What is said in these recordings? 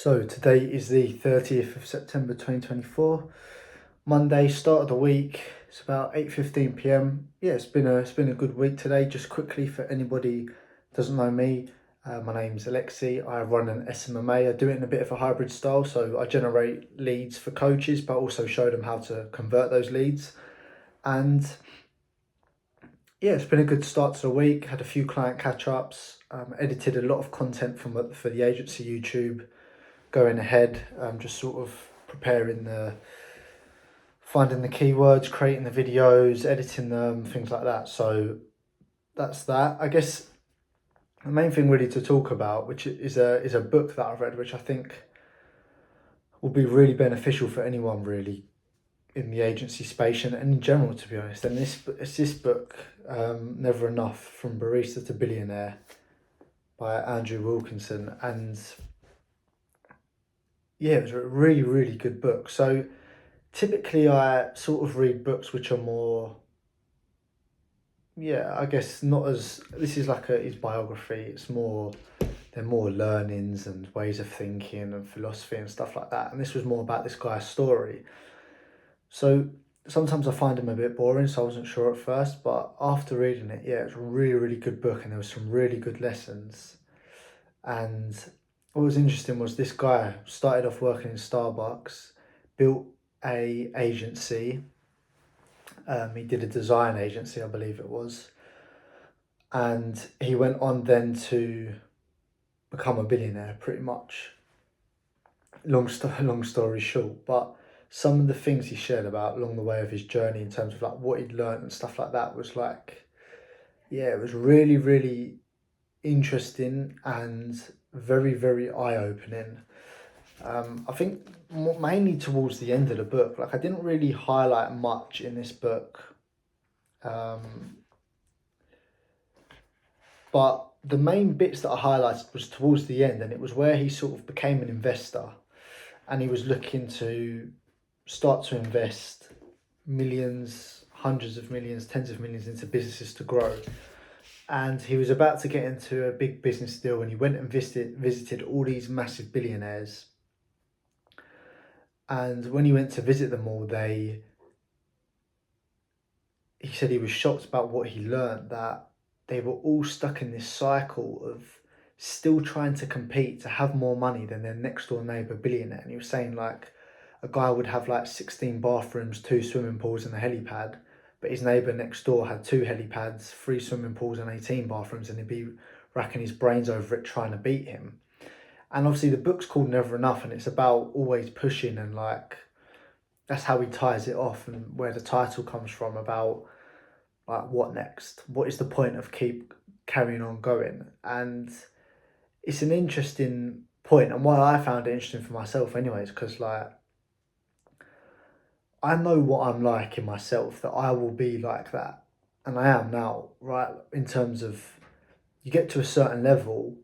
So today is the 30th of September 2024, Monday, start of the week. It's about 8:15 p.m. Yeah, it's been a good week today. Just quickly for anybody who doesn't know me, my name's Alexi. I run an SMMA. I do it in a bit of a hybrid style, so I generate leads for coaches, but also show them how to convert those leads. And yeah, it's been a good start to the week. Had a few client catch ups. Edited a lot of content for the agency YouTube going ahead, just sort of preparing finding the keywords, creating the videos, editing them, things like that. So that's that. I guess the main thing really to talk about, which is a book that I've read, which I think will be really beneficial for anyone really in the agency space and in general, to be honest. And it's this book, Never Enough: From Barista to Billionaire by Andrew Wilkinson. And yeah, it was a really, really good book. So typically I sort of read books which are more, yeah, I guess not as, this is like his biography. It's more, they're more learnings and ways of thinking and philosophy and stuff like that. And this was more about this guy's story. So sometimes I find him a bit boring, so I wasn't sure at first, but after reading it, yeah, it's a really, really good book and there was some really good lessons. And what was interesting was this guy started off working in Starbucks, built a agency. He did a design agency, I believe it was, and he went on then to become a billionaire, pretty much. Long story short, but some of the things he shared about along the way of his journey in terms of like what he'd learned and stuff like that was like, yeah, it was really, really interesting and very, very eye opening. I think mainly towards the end of the book, like I didn't really highlight much in this book. But the main bits that I highlighted was towards the end, and it was where he sort of became an investor and he was looking to start to invest millions, hundreds of millions, tens of millions into businesses to grow. And he was about to get into a big business deal and he went and visited all these massive billionaires. And when he went to visit them all, he said he was shocked about what he learned, that they were all stuck in this cycle of still trying to compete to have more money than their next door neighbour billionaire. And he was saying like a guy would have like 16 bathrooms, 2 swimming pools and a helipad, but his neighbour next door had 2 helipads, 3 swimming pools and 18 bathrooms, and he'd be racking his brains over it trying to beat him. And obviously the book's called Never Enough and it's about always pushing, and like that's how he ties it off and where the title comes from, about like what next? What is the point of keep carrying on going? And it's an interesting point, and why I found it interesting for myself, anyways, because like I know what I'm like in myself, that I will be like that, and I am now, right? In terms of you get to a certain level,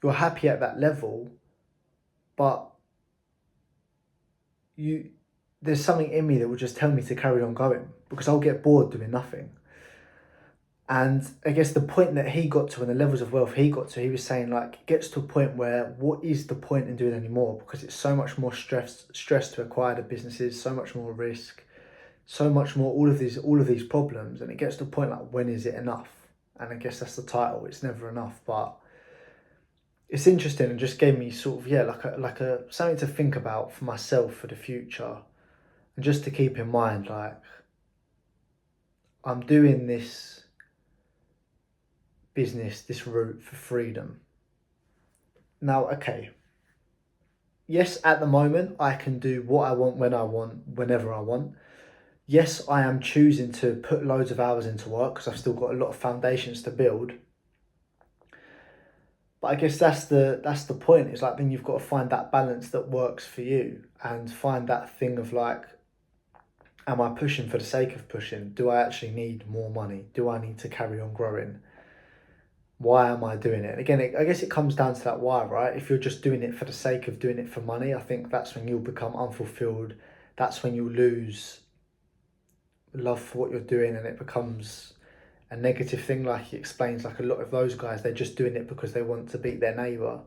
you're happy at that level, but you there's something in me that will just tell me to carry on going because I'll get bored doing nothing. And I guess the point that he got to and the levels of wealth he got to, he was saying like it gets to a point where what is the point in doing anymore? Because it's so much more stress to acquire the businesses, so much more risk, so much more all of these problems, and it gets to a point like when is it enough? And I guess that's the title. It's never enough, but it's interesting and just gave me sort of, yeah, like a something to think about for myself for the future, and just to keep in mind like I'm doing this business, this route for freedom. Now, okay, yes, at the moment, I can do what I want, when I want, whenever I want. Yes, I am choosing to put loads of hours into work because I've still got a lot of foundations to build. But I guess that's the point. It's like then you've got to find that balance that works for you and find that thing of like, am I pushing for the sake of pushing? Do I actually need more money? Do I need to carry on growing? Why am I doing it? Again, I guess it comes down to that why, right? If you're just doing it for the sake of doing it for money, I think that's when you'll become unfulfilled. That's when you'll lose love for what you're doing and it becomes a negative thing. Like he explains, like a lot of those guys, they're just doing it because they want to beat their neighbour.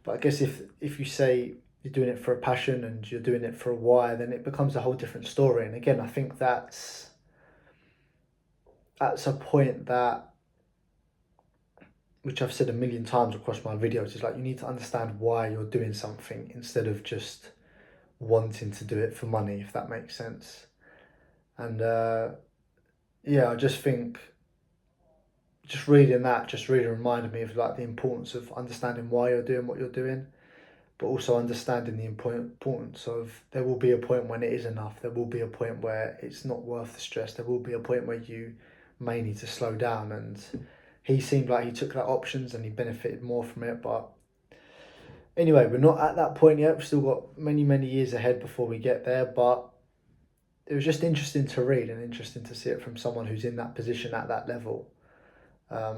But I guess if you say you're doing it for a passion and you're doing it for a why, then it becomes a whole different story. And again, I think that's a point that, which I've said a million times across my videos, is like you need to understand why you're doing something instead of just wanting to do it for money, if that makes sense. And yeah, I just think just reading that just really reminded me of like the importance of understanding why you're doing what you're doing, but also understanding the importance of there will be a point when it is enough. There will be a point where it's not worth the stress. There will be a point where you may need to slow down. And he seemed like he took that options and he benefited more from it. But anyway, we're not at that point yet. We've still got many, many years ahead before we get there. But it was just interesting to read and interesting to see it from someone who's in that position at that level. Yeah,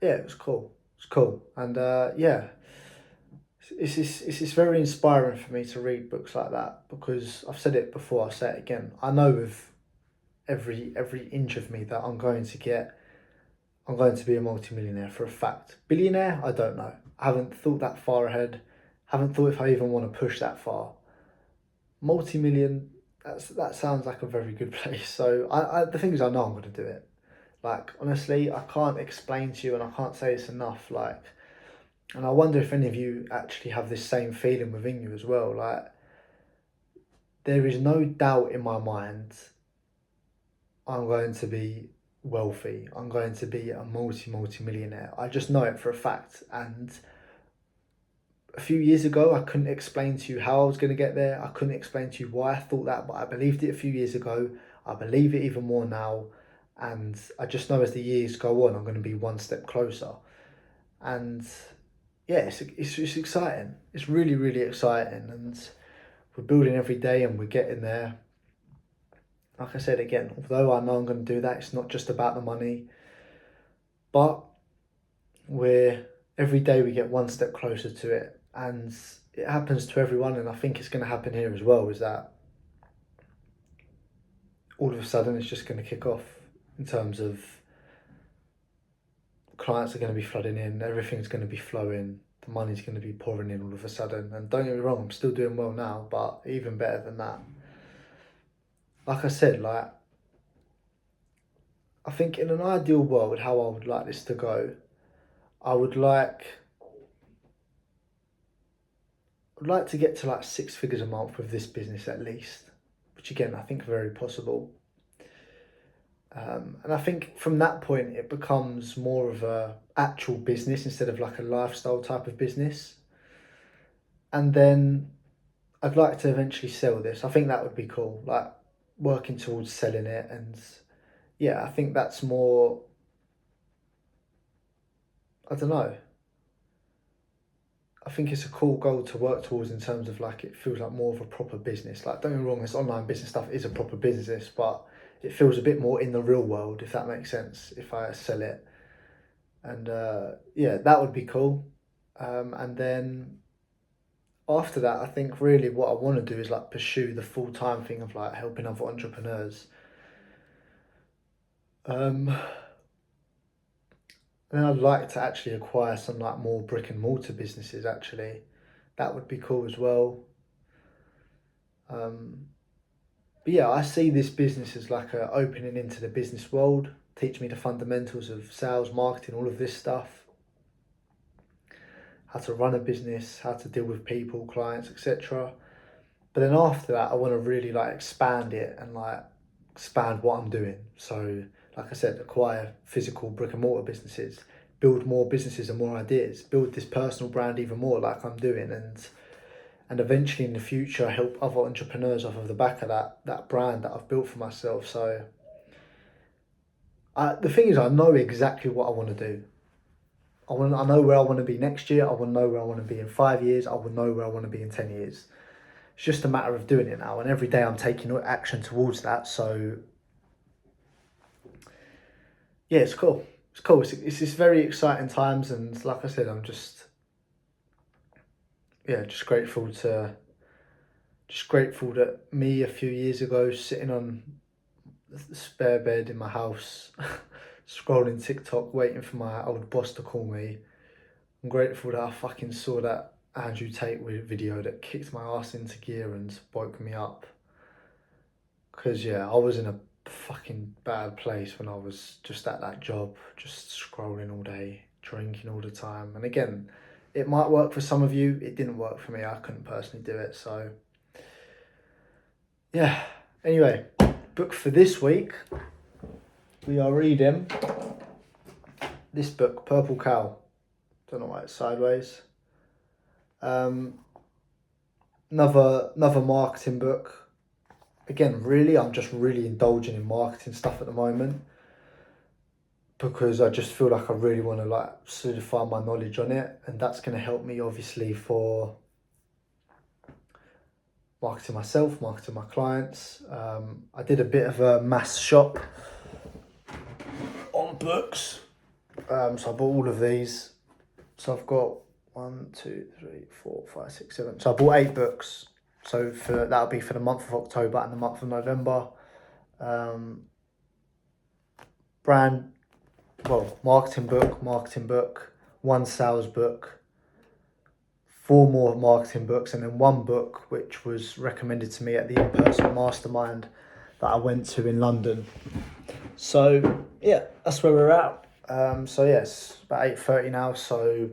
it was cool. It's cool. And yeah, it's very inspiring for me to read books like that, because I've said it before, I'll say it again. I know with every inch of me that I'm going to be a multimillionaire for a fact. Billionaire, I don't know. I haven't thought that far ahead. Haven't thought if I even want to push that far. Multi-million, that sounds like a very good place. So the thing is, I know I'm going to do it. Like, honestly, I can't explain to you, and I can't say it's enough. Like, and I wonder if any of you actually have this same feeling within you as well. Like, there is no doubt in my mind I'm going to be wealthy. I'm going to be a multi-millionaire. I just know it for a fact. And a few years ago, I couldn't explain to you how I was going to get there. I couldn't explain to you why I thought that, but I believed it a few years ago. I believe it even more now. And I just know as the years go on, I'm going to be one step closer. And yeah, it's exciting. It's really, really exciting. And we're building every day and we're getting there. Like I said again, although I know I'm going to do that, it's not just about the money. But every day we get one step closer to it. And it happens to everyone, and I think it's going to happen here as well, is that all of a sudden it's just going to kick off in terms of clients are going to be flooding in, everything's going to be flowing, the money's going to be pouring in all of a sudden. And don't get me wrong, I'm still doing well now, but even better than that. Like I said, like, I think in an ideal world, how I would like this to go, I would like to get to like 6 figures a month with this business at least, which again, I think very possible. And I think from that point, it becomes more of a actual business instead of like a lifestyle type of business. And then I'd like to eventually sell this. I think that would be cool, like working towards selling it. And yeah, I think that's more, I don't know. I think it's a cool goal to work towards in terms of like, it feels like more of a proper business. Like, don't get me wrong, this online business stuff is a proper business, but it feels a bit more in the real world, if that makes sense, if I sell it. And yeah, that would be cool. And then after that, I think really what I want to do is like pursue the full-time thing of like helping other entrepreneurs. And then I'd like to actually acquire some like more brick and mortar businesses actually. That would be cool as well. But yeah, I see this business as like a opening into the business world, teach me the fundamentals of sales, marketing, all of this stuff, how to run a business, how to deal with people, clients, etc. But then after that, I want to really like expand it and like expand what I'm doing. So, like I said, acquire physical brick and mortar businesses, build more businesses and more ideas, build this personal brand even more, like I'm doing, and eventually in the future help other entrepreneurs off of the back of that brand that I've built for myself. So, the thing is, I know exactly what I want to do. I know where I want to be next year. I want to know where I want to be in 5 years. I will know where I want to be in 10 years. It's just a matter of doing it now, and every day I'm taking action towards that. So yeah, it's cool. It's cool. It's just very exciting times, and like I said, I'm just just grateful that me a few years ago sitting on the spare bed in my house, scrolling TikTok, waiting for my old boss to call me. I'm grateful that I fucking saw that Andrew Tate video that kicked my ass into gear and woke me up. Because, yeah, I was in a fucking bad place when I was just at that job, just scrolling all day, drinking all the time. And again, it might work for some of you. It didn't work for me. I couldn't personally do it. So, yeah. Anyway, book for this week. We are reading this book, Purple Cow. Don't know why it's sideways. Another marketing book. Again, really, I'm just really indulging in marketing stuff at the moment because I just feel like I really want to like solidify my knowledge on it, and that's going to help me obviously for marketing myself, marketing my clients. I did a bit of a mass shop on books, so I bought all of these. So I've got 1, 2, 3, 4, 5, 6, 7. So I bought 8 books. So that'll be for the month of October and the month of November. Marketing book, 1 sales book, 4 more marketing books, and then 1 book which was recommended to me at the in-person mastermind that I went to in London. So yeah, that's where we're at. So yes, about 8:30 now. So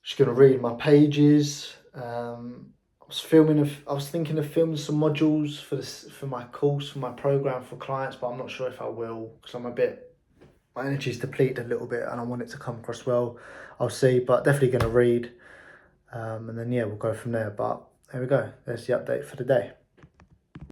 just gonna read my pages. I was thinking of filming some modules for my course, for my program for clients, but I'm not sure if I will because my energy's depleted a little bit and I want it to come across well. I'll see, but definitely gonna read, and then yeah, we'll go from there. But there we go. There's the update for the day.